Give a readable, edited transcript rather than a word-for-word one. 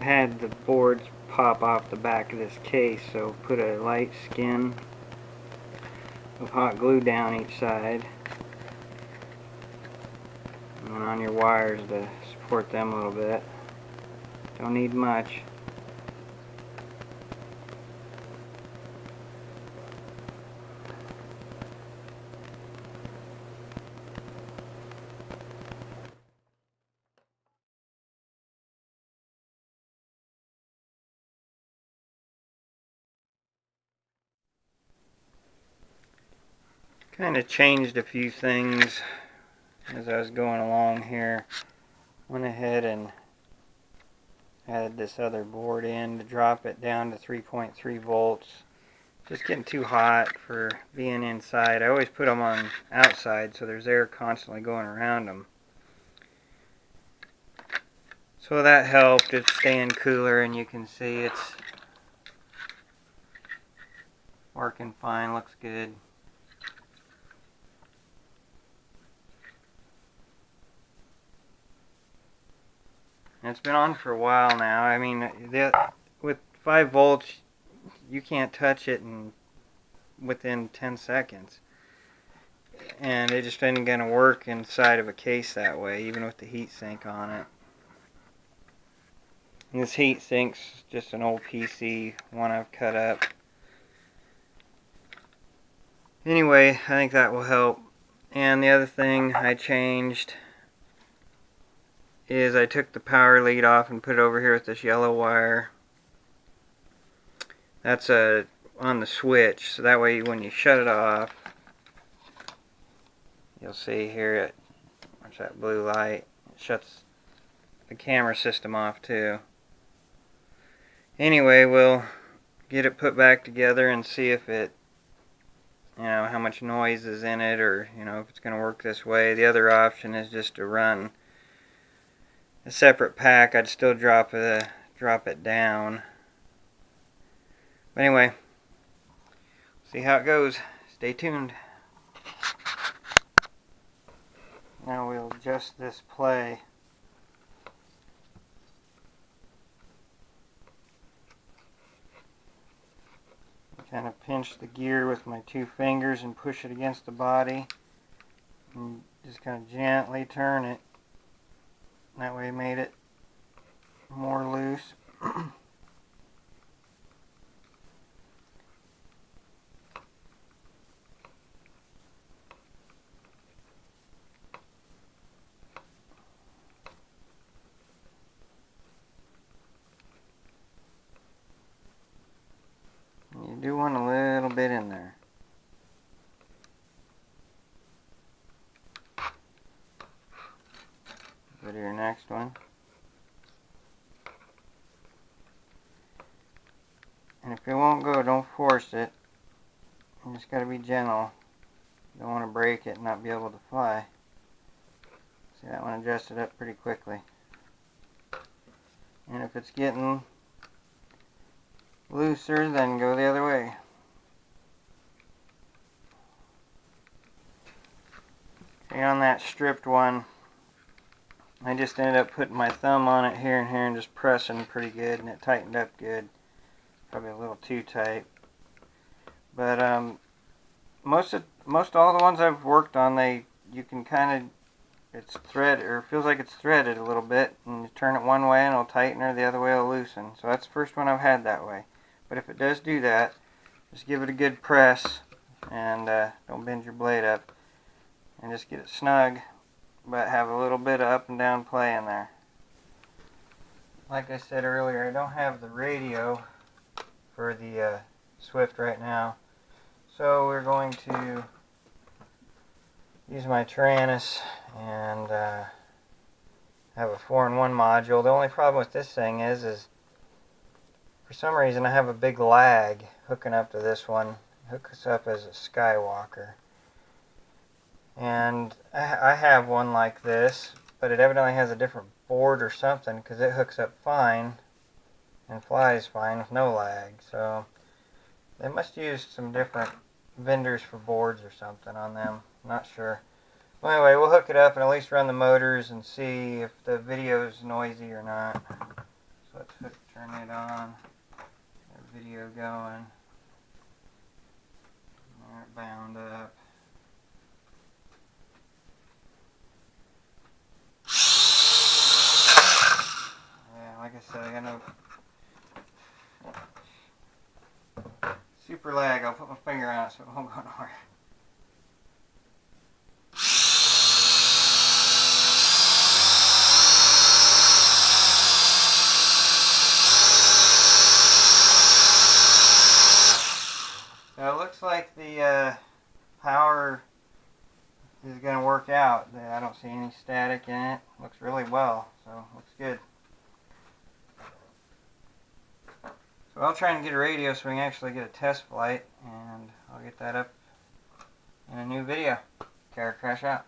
had the boards pop off the back of this case, so put a light skin of hot glue down each side, and then on your wires to support them a little bit. Don't need much. Kind of changed a few things as I was going along here. Went ahead and added this other board in to drop it down to 3.3 volts. Just getting too hot for being inside. I always put them on outside so there's air constantly going around them. So that helped. It's staying cooler, and you can see it's working fine. Looks good. And it's been on for a while now. I mean, with 5 volts, you can't touch it within 10 seconds. And it just isn't going to work inside of a case that way, even with the heat sink on it. And this heat sink's just an old PC one I've cut up. Anyway, I think that will help. And the other thing I changed is I took the power lead off and put it over here with this yellow wire. That's on the switch, so that way when you shut it off, you'll see here there's that blue light. It shuts the camera system off too. Anyway, we'll get it put back together and see if it, how much noise is in it, or if it's going to work this way. The other option is just to run a separate pack. I'd still drop it down. But anyway, see how it goes. Stay tuned. Now we'll adjust this play. Kind of pinch the gear with my 2 fingers and push it against the body, and just kind of gently turn it. That way, made it more loose. You do want a little bit in there. Go to your next one. And if it won't go, don't force it. You just got to be gentle. You don't want to break it and not be able to fly. See, that one adjusted up pretty quickly. And if it's getting looser, then go the other way. Okay, on that stripped one, I just ended up putting my thumb on it here and here and just pressing pretty good, and it tightened up good. Probably a little too tight. But most all the ones I've worked on, you can kind of, it's thread, or it feels like it's threaded a little bit, and you turn it one way and it'll tighten, or the other way it'll loosen. So that's the first one I've had that way. But if it does do that, just give it a good press, and don't bend your blade up, and just get it snug, but have a little bit of up and down play in there. Like I said earlier, I don't have the radio for the Swift right now, so we're going to use my Taranis and have a 4-in-1 module. The only problem with this thing is for some reason I have a big lag hooking up to this one. It hooks up as a Skywalker. And I have one like this, but it evidently has a different board or something, because it hooks up fine and flies fine with no lag. So they must use some different vendors for boards or something on them. Not sure. Well, anyway, we'll hook it up and at least run the motors and see if the video is noisy or not. So let's hook Turn it on. Got video going. There it bound up. Yeah, like I said, I got no super lag. I'll put my finger on it so it won't go nowhere. So it looks like the power is going to work out. I don't see any static in it. Looks really well, so looks good. So I'll try and get a radio so we can actually get a test flight, and I'll get that up in a new video. Car crash out.